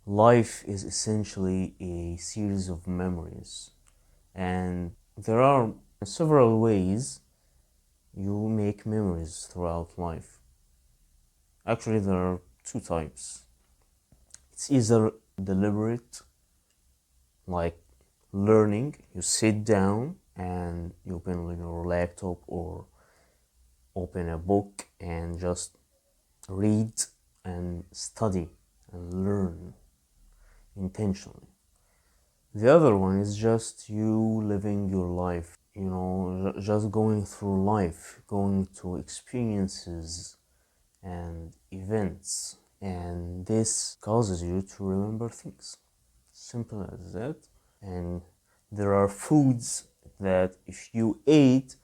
life is essentially a series of memories, and there are several ways you make memories throughout life. Actually, there are two types. It's either deliberate, like learning, you sit down and you open your laptop or open a book and just read and study and learn intentionally. The other one is just you living your life, just going through life, going to experiences and events, and this causes you to remember things. Simple as that. And there are foods that if you ate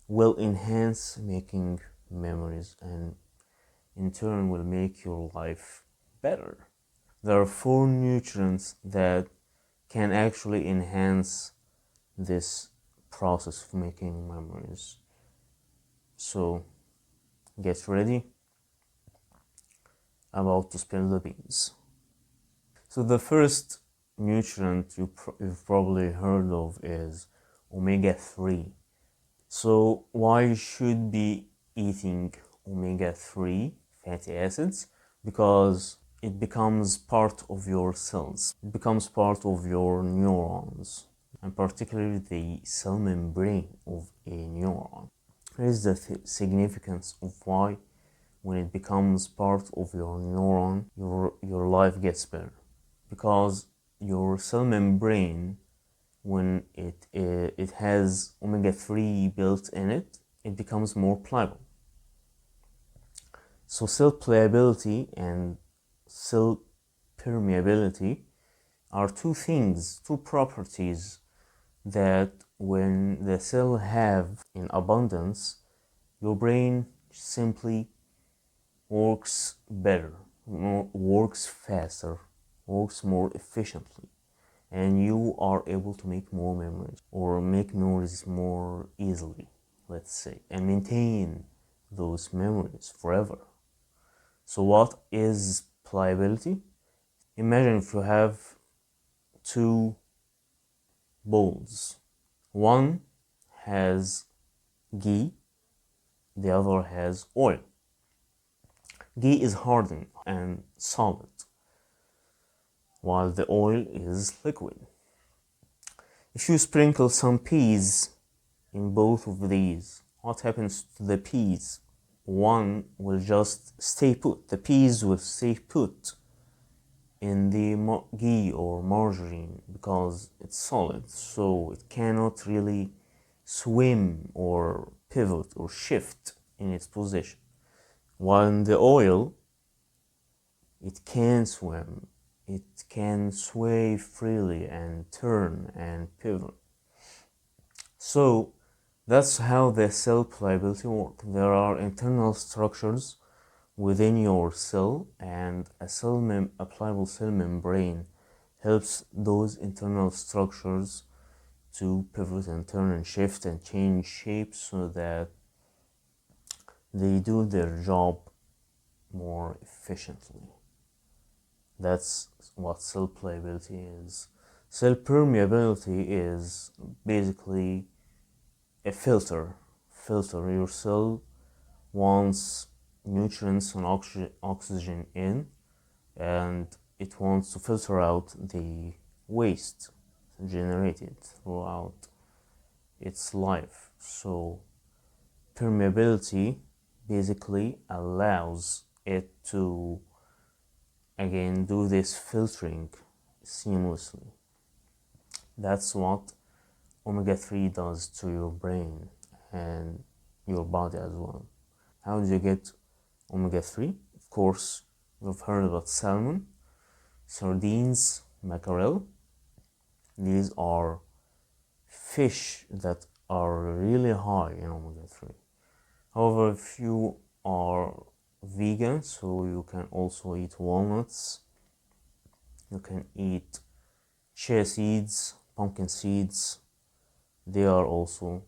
will enhance making memories and in turn will make your life better. There are 4 nutrients that can actually enhance this process of making memories. So get ready, about to spill the beans. So the first nutrient you've probably heard of is omega-3. So why you should be eating omega-3 fatty acids? Because it becomes part of your cells. It becomes part of your neurons, and particularly the cell membrane of a neuron. Here is the significance of why when it becomes part of your neuron, your life gets better. Because your cell membrane, when it has omega-3 built in it, it becomes more pliable. So cell pliability and cell permeability are two things, two properties that when the cell have in abundance, your brain simply works better, works faster, works more efficiently, and you are able to make more memories or make memories more easily, let's say, and maintain those memories forever. So what is pliability? Imagine if you have 2 bowls. One has ghee, the other has oil. Ghee is hardened and solid, while the oil is liquid. If you sprinkle some peas in both of these, what happens to the peas? One will just stay put. The peas will stay put in the ghee or margarine because it's solid, so it cannot really swim or pivot or shift in its position. While in the oil, it can swim, it can sway freely and turn and pivot. So that's how the cell pliability works. There are internal structures within your cell, and a pliable cell membrane helps those internal structures to pivot and turn and shift and change shape so that they do their job more efficiently. That's what cell pliability is. Cell permeability is basically a filter. Your cell wants nutrients and oxygen in, and it wants to filter out the waste generated throughout its life. So permeability basically allows it to again do this filtering seamlessly. That's what omega-3 does to your brain and your body as well. How do you get omega-3? Of course, you've heard about salmon, sardines, mackerel. These are fish that are really high in omega-3. However, if you are vegan, so you can also eat walnuts, you can eat chia seeds, pumpkin seeds. They are also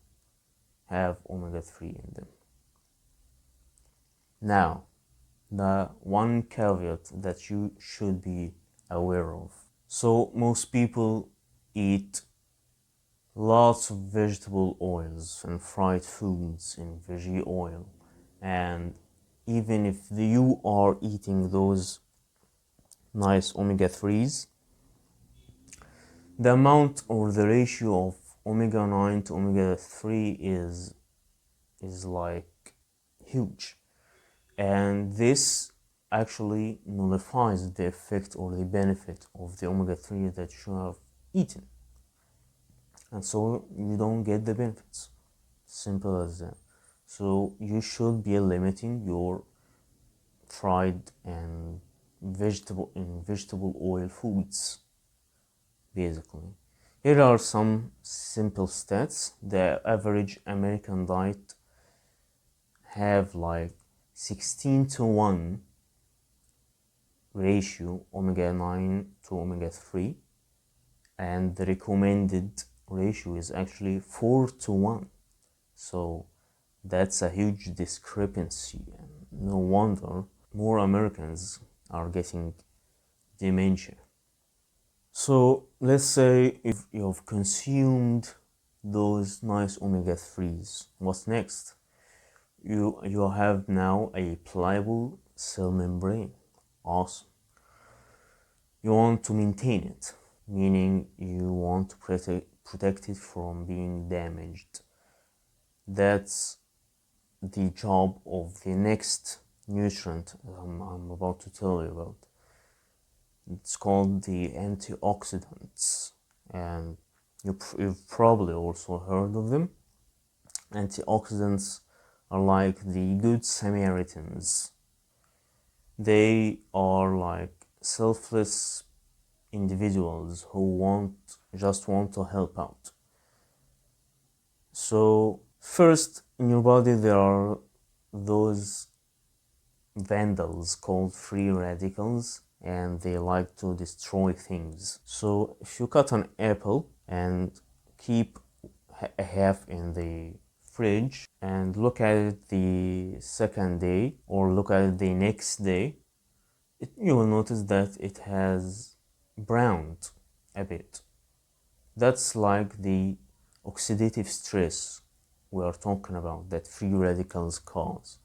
have omega-3 in them. Now, the one caveat that you should be aware of. So most people eat lots of vegetable oils and fried foods in veggie oil, and even if you are eating those nice omega-3s, the amount or the ratio of omega-9 to omega-3 is like huge, and this actually nullifies the effect or the benefit of the omega-3 that you have eaten, and so you don't get the benefits. Simple as that. So you should be limiting your fried and vegetable oil foods, basically. Here are some simple stats. The average American diet have like 16:1 ratio omega-9 to omega-3, and the recommended ratio is actually 4:1. So that's a huge discrepancy, and no wonder more Americans are getting dementia. So let's say if you've consumed those nice omega-3s, what's next? You have now a pliable cell membrane. Awesome. You want to maintain it, meaning you want to protect it from being damaged. That's the job of the next nutrient I'm about to tell you about. It's called the antioxidants, and you've probably also heard of them. Antioxidants are like the Good Samaritans. They are like selfless individuals who just want to help out. So first, in your body there are those vandals called free radicals, and they like to destroy things. So if you cut an apple and keep a half in the fridge and look at it the second day or look at it the next day, you will notice that it has browned a bit. That's like the oxidative stress we are talking about that free radicals cause.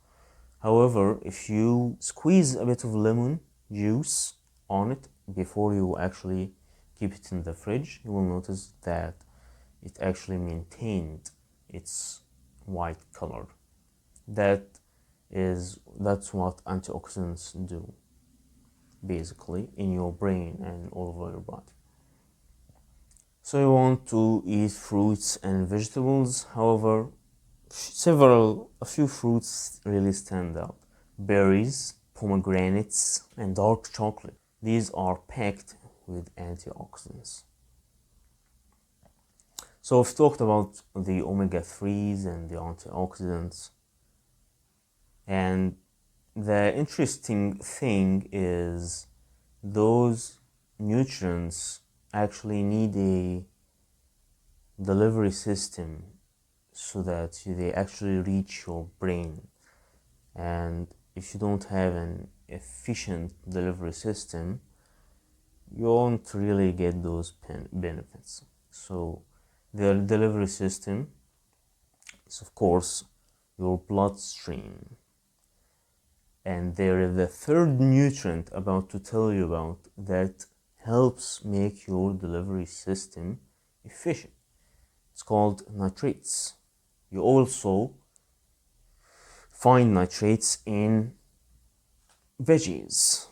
However, if you squeeze a bit of lemon juice on it before you actually keep it in the fridge, you will notice that it actually maintained its white color. That's what antioxidants do, basically, in your brain and all over your body. So you want to eat fruits and vegetables. However, a few fruits really stand out. Berries, pomegranates, and dark chocolate. These are packed with antioxidants. So we've talked about the omega-3s and the antioxidants. And the interesting thing is those nutrients actually need a delivery system so that they actually reach your brain. And if you don't have an efficient delivery system, you won't really get those benefits. So the delivery system is, of course, your bloodstream. And there is the third nutrient about to tell you about that helps make your delivery system efficient. It's called nitrates. You also find nitrates in veggies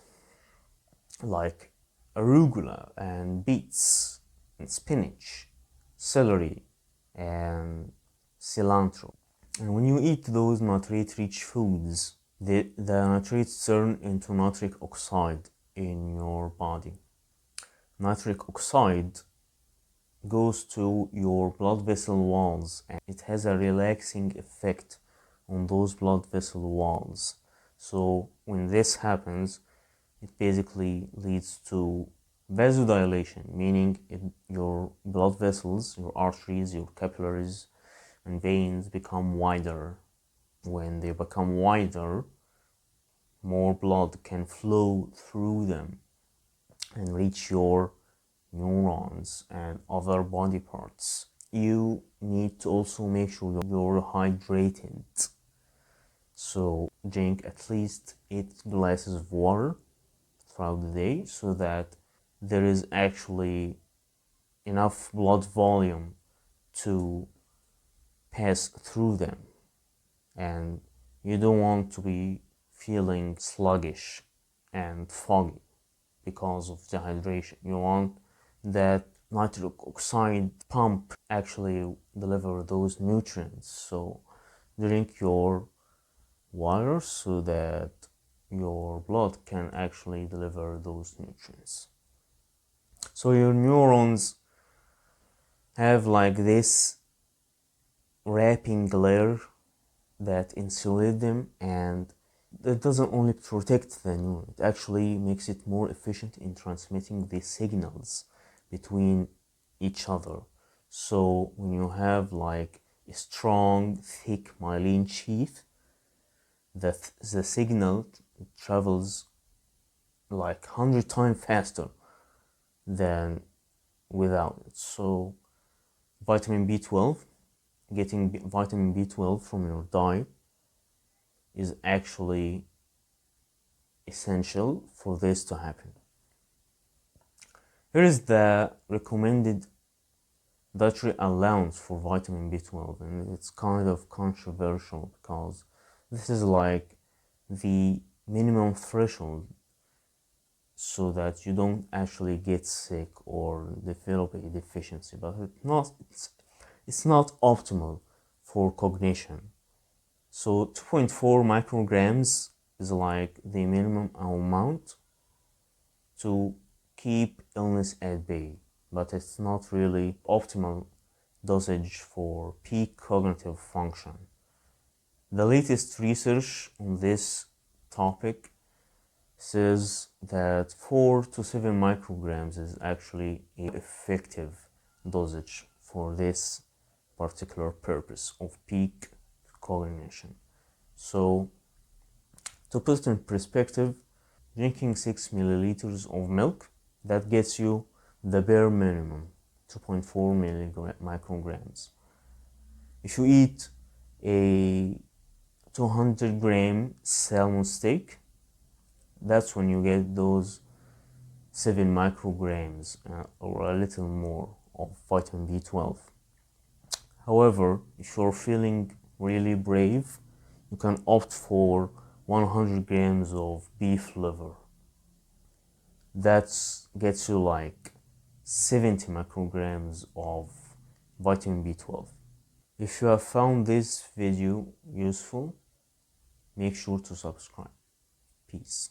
like arugula and beets and spinach, celery and cilantro. And when you eat those nitrate-rich foods, the nitrates turn into nitric oxide in your body. Nitric oxide goes to your blood vessel walls, and it has a relaxing effect on those blood vessel walls. So when this happens, it basically leads to vasodilation, meaning your blood vessels, your arteries, your capillaries and veins become wider. When they become wider, more blood can flow through them, and reach your neurons and other body parts. You need to also make sure you're hydrated. So drink at least 8 glasses of water throughout the day so that there is actually enough blood volume to pass through them, and you don't want to be feeling sluggish and foggy because of dehydration. You want that nitric oxide pump actually deliver those nutrients. So drink your water so that your blood can actually deliver those nutrients. So your neurons have like this wrapping layer that insulate them, and it doesn't only protect the neuron, it actually makes it more efficient in transmitting the signals between each other. So when you have like a strong, thick myelin sheath, the signal travels like 100 times faster than without it. So vitamin B12, getting vitamin B12 from your diet is actually essential for this to happen. Here is the recommended dietary allowance for vitamin B12, and it's kind of controversial because this is like the minimum threshold so that you don't actually get sick or develop a deficiency, but it's not optimal for cognition. So 2.4 micrograms is like the minimum amount to keep illness at bay, but it's not really optimal dosage for peak cognitive function. The latest research on this topic says that 4 to 7 micrograms is actually an effective dosage for this particular purpose of peak cognition. So to put it in perspective, drinking 6 milliliters of milk, that gets you the bare minimum, 2.4 micrograms. If you eat a 200 gram salmon steak, that's when you get those 7 micrograms or a little more of vitamin B12. However, if you're feeling really brave, you can opt for 100 grams of beef liver. That gets you like 70 micrograms of vitamin B12. If you have found this video useful, make sure to subscribe. Peace.